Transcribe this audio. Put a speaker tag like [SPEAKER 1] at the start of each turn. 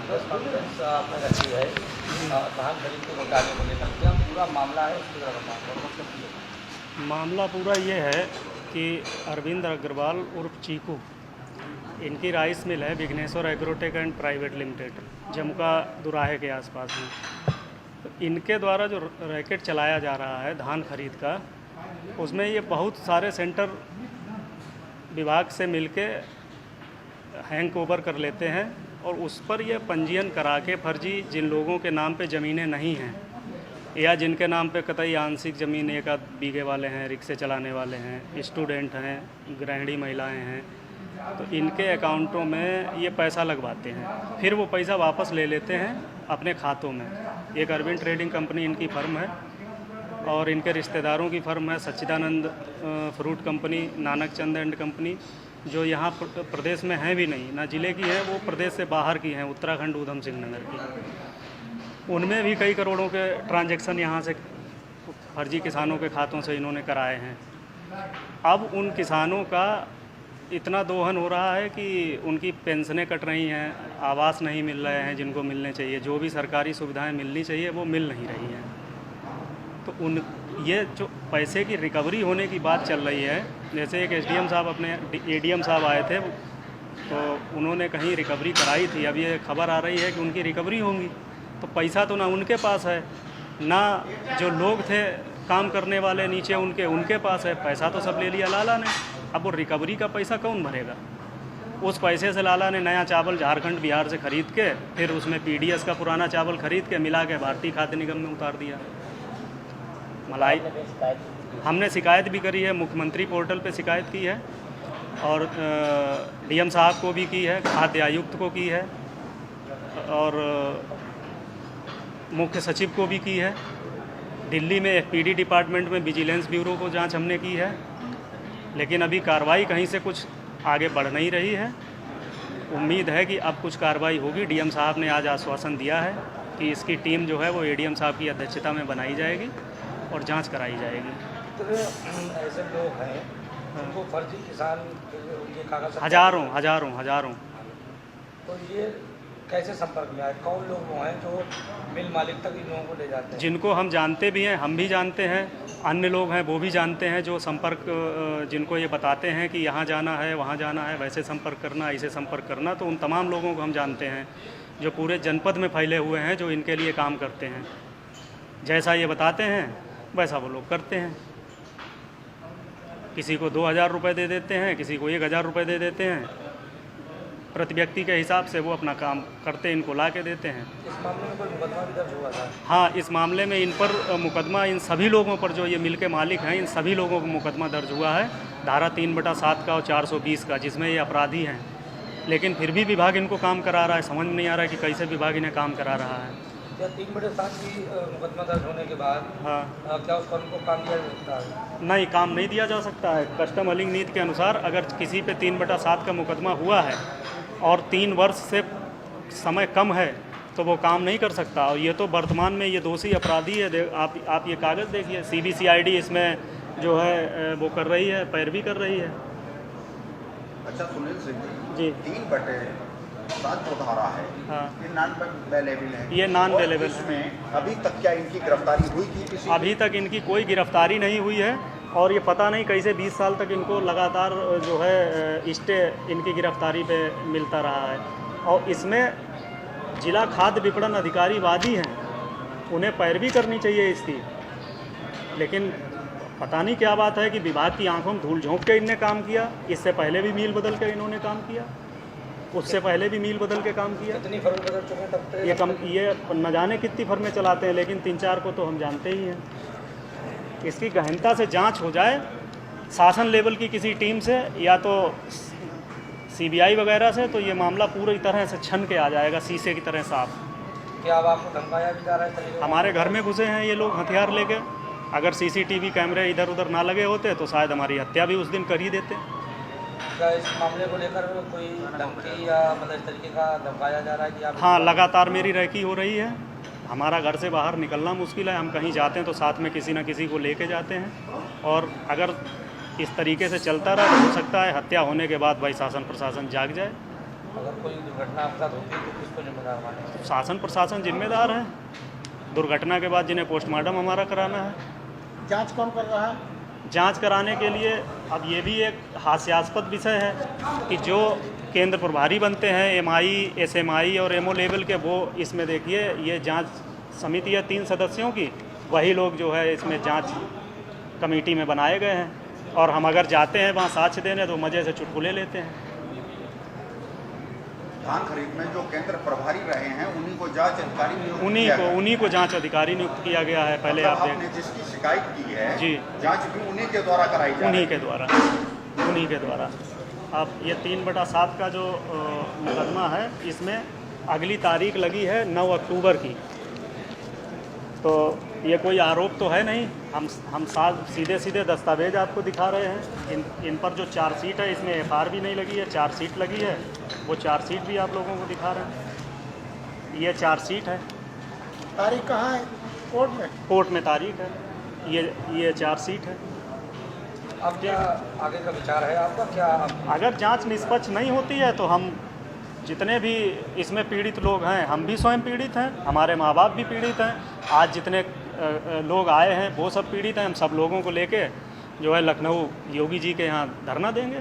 [SPEAKER 1] Press conference आपने रखी है धान खरीद के घोटाले को लेकर, क्या पूरा मामला है उसकी तरह बताएं।
[SPEAKER 2] मामला पूरा ये है कि अरविंद अग्रवाल उर्फ चीकू, इनकी राइस मिल है Vighneshwar agrotech and private limited, Jamuka दुराहे के आसपास में। तो इनके द्वारा जो रैकेट चलाया जा रहा है धान खरीद का, उसमें ये बहुत सारे सेंटर विभाग से मिलके हैंग ओवर कर लेते हैं और उस पर ये पंजीयन करा के फर्जी जिन लोगों के नाम पे ज़मीनें नहीं हैं या जिनके नाम पे कतई आंशिक ज़मीन एक आध बीघे वाले हैं, रिक्शे चलाने वाले हैं, स्टूडेंट हैं, गृहिणी महिलाएं हैं, तो इनके अकाउंटों में ये पैसा लगवाते हैं, फिर वो पैसा वापस ले लेते हैं अपने खातों में। एक अरविंद ट्रेडिंग कंपनी इनकी फ़र्म है और इनके रिश्तेदारों की फ़र्म है Sachchidanand fruit company, Nanak Chand and company, जो यहाँ प्रदेश में हैं भी नहीं, ना ज़िले की है, वो प्रदेश से बाहर की हैं, उत्तराखंड उधम सिंह नगर की। उनमें भी कई करोड़ों के ट्रांजैक्शन यहाँ से फर्जी किसानों के खातों से इन्होंने कराए हैं। अब उन किसानों का इतना दोहन हो रहा है कि उनकी पेंशनें कट रही हैं, आवास नहीं मिल रहे हैं जिनको मिलने चाहिए, जो भी सरकारी सुविधाएं मिलनी चाहिए वो मिल नहीं रही हैं। तो ये जो पैसे की रिकवरी होने की बात चल रही है, जैसे एक एसडीएम साहब अपने एडीएम साहब आए थे तो उन्होंने कहीं रिकवरी कराई थी, अब ये खबर आ रही है कि उनकी रिकवरी होंगी। तो पैसा तो ना उनके पास है, ना जो लोग थे काम करने वाले नीचे उनके पास है, पैसा तो सब ले लिया लाला ने। अब वो रिकवरी का पैसा कौन भरेगा? उस पैसे से लाला ने नया चावल झारखंड बिहार से ख़रीद के फिर उसमें पीडीएस का पुराना चावल ख़रीद के मिला के भारतीय खाद्य निगम में उतार दिया। मलाई हमने शिकायत भी करी है, मुख्यमंत्री पोर्टल पे शिकायत की है और डीएम साहब को भी की है, खाद्य आयुक्त को की है और मुख्य सचिव को भी की है। दिल्ली में एफपीडी डिपार्टमेंट में विजिलेंस ब्यूरो को जांच हमने की है, लेकिन अभी कार्रवाई कहीं से कुछ आगे बढ़ नहीं रही है। उम्मीद है कि अब कुछ कार्रवाई होगी। डीएम साहब ने आज आश्वासन दिया है कि इसकी टीम जो है वो एडीएम साहब की अध्यक्षता में बनाई जाएगी और जांच कराई जाएगी।
[SPEAKER 1] ऐसे लोग हैं उनको फर्जी किसान उनके कागज
[SPEAKER 2] हजारों।
[SPEAKER 1] तो ये कैसे संपर्क में आए? कौन लोग वो हैं जो मिल मालिक तक इन लोगों को ले जाते हैं?
[SPEAKER 2] जिनको हम जानते भी हैं, हम भी जानते हैं, अन्य लोग हैं वो भी जानते हैं, जो संपर्क जिनको ये बताते हैं कि यहाँ जाना है, वहाँ जाना है, वैसे संपर्क करना, ऐसे संपर्क करना, तो उन तमाम लोगों को हम जानते हैं जो पूरे जनपद में फैले हुए हैं, जो इनके लिए काम करते हैं। जैसा ये बताते हैं वैसा वो लोग करते हैं। किसी को 2000 रुपये दे देते हैं, किसी को 1000 रुपये दे देते हैं, प्रति व्यक्ति के हिसाब से वो अपना काम करते इनको ला के देते हैं।
[SPEAKER 1] इस मामले में कोई मुकदमा भी दर्ज हुआ था?
[SPEAKER 2] हाँ, इस मामले में इन पर मुकदमा, इन सभी लोगों पर जो ये मिल के मालिक हैं, इन सभी लोगों को मुकदमा दर्ज हुआ है, धारा 3/7 का और 420 का, जिसमें ये अपराधी हैं। लेकिन फिर भी विभाग इनको काम करा रहा है, समझ में नहीं आ रहा है कि कैसे विभाग इन्हें काम करा रहा है।
[SPEAKER 1] क्या 3/7 की मुकदमा दर्ज होने के बाद क्या उस फर्म को काम दिया जा सकता है?
[SPEAKER 2] नहीं, काम नहीं दिया जा सकता है। कस्टम हलिंग नीति के अनुसार अगर किसी पे 3/7 का मुकदमा हुआ है और 3 वर्ष से समय कम है तो वो काम नहीं कर सकता। और ये तो वर्तमान में ये दोषी अपराधी है। आप ये कागज़ देखिए, CBCID इसमें जो है वो कर रही है, पैरवी कर रही है।
[SPEAKER 3] अच्छा सुनील सिंह
[SPEAKER 2] जी,
[SPEAKER 3] 3/7 जो धारा है,
[SPEAKER 2] हाँ,
[SPEAKER 3] ये नॉन अवेलेबल है,
[SPEAKER 2] ये नॉन अवेलेबल।
[SPEAKER 3] इसमें अभी तक क्या इनकी गिरफ्तारी हुई थी किसी?
[SPEAKER 2] अभी तक इनकी कोई गिरफ्तारी नहीं हुई है और ये पता नहीं कैसे 20 साल तक इनको लगातार जो है स्टे इनकी गिरफ्तारी पे मिलता रहा है। और इसमें जिला खाद्य विपणन अधिकारी वादी हैं, उन्हें पैरवी करनी चाहिए इसकी, लेकिन पता नहीं क्या बात है कि विभाग की आंखों में धूल झोंक के इनने काम किया। इससे पहले भी मील बदल के इन्होंने काम किया, उससे पहले भी मील बदल के काम किया।
[SPEAKER 1] कितनी फर्म बदल चुके हैं तब तक?
[SPEAKER 2] ये न जाने कितनी फर्में चलाते हैं, लेकिन 3-4 को तो हम जानते ही हैं। इसकी गहनता से जांच हो जाए शासन लेवल की किसी टीम से या तो CBI वगैरह से, तो ये मामला पूरी तरह से छन के आ जाएगा, शीशे की तरह साफ।
[SPEAKER 1] क्या अब आपको धमकाया भी जा रहा है?
[SPEAKER 2] हमारे घर में घुसे हैं ये लोग हथियार लेके। अगर CCTV कैमरे इधर उधर ना लगे होते तो शायद हमारी हत्या भी उस दिन कर ही देते।
[SPEAKER 1] क्या इस मामले को लेकर कोई धमकी या मतलब इस तरीके का धमकाया जा रहा है कि आप?
[SPEAKER 2] हाँ, लगातार मेरी रैकी हो रही है। हमारा घर से बाहर निकलना मुश्किल है, हम कहीं जाते हैं तो साथ में किसी न किसी को लेके जाते हैं, और अगर इस तरीके से चलता रहा तो हो सकता है हत्या होने के बाद भाई शासन प्रशासन जाग जाए।
[SPEAKER 1] अगर कोई दुर्घटना आपसात होती है तो किसको जिम्मेदार माने?
[SPEAKER 2] शासन प्रशासन जिम्मेदार है। दुर्घटना के बाद जिन्हें पोस्टमार्टम हमारा कराना है।
[SPEAKER 4] जांच कौन कर रहा है?
[SPEAKER 2] जांच कराने के लिए अब ये भी एक हास्यास्पद विषय है कि जो केंद्र प्रभारी बनते हैं एमआई, एसएमआई और एमओ लेवल के, वो इसमें देखिए ये जांच समिति है 3 सदस्यों की, वही लोग जो है इसमें जांच कमेटी में बनाए गए हैं। और हम अगर जाते हैं वहाँ साक्ष्य देने तो मज़े से चुटकुले लेते हैं।
[SPEAKER 3] धान खरीद में जो केंद्र प्रभारी रहे हैं उन्हीं को जांच अधिकारी नियुक्त किया गया है।
[SPEAKER 2] उन्हीं को जांच अधिकारी नियुक्त किया गया है। पहले
[SPEAKER 3] मतलब
[SPEAKER 2] आप
[SPEAKER 3] आपने जिसकी शिकायत की है
[SPEAKER 2] जी,
[SPEAKER 3] जांच भी उन्हीं के द्वारा कराई जाए।
[SPEAKER 2] उन्हीं के द्वारा। अब ये 3/7 का जो मुकदमा है, इसमें अगली तारीख लगी है 9 अक्टूबर की। तो ये कोई आरोप तो है नहीं, हम सीधे दस्तावेज आपको दिखा रहे हैं। इन पर जो चार्जशीट है, इसमें एफआईआर भी नहीं लगी है, चार्जशीट लगी है। वो चार्जशीट भी आप लोगों को दिखा रहे हैं। ये चार्जशीट है।
[SPEAKER 4] तारीख कहाँ है? कोर्ट में?
[SPEAKER 2] कोर्ट में तारीख है। ये चार्जशीट है।
[SPEAKER 1] अब क्या आगे का विचार है आपका? क्या
[SPEAKER 2] अगर जांच निष्पक्ष नहीं होती है तो हम जितने भी इसमें पीड़ित लोग हैं, हम भी स्वयं पीड़ित हैं, हमारे माँ बाप भी पीड़ित हैं, आज जितने लोग आए हैं वो सब पीड़ित हैं। हम सब लोगों को लेके जो है लखनऊ योगी जी के यहाँ धरना देंगे।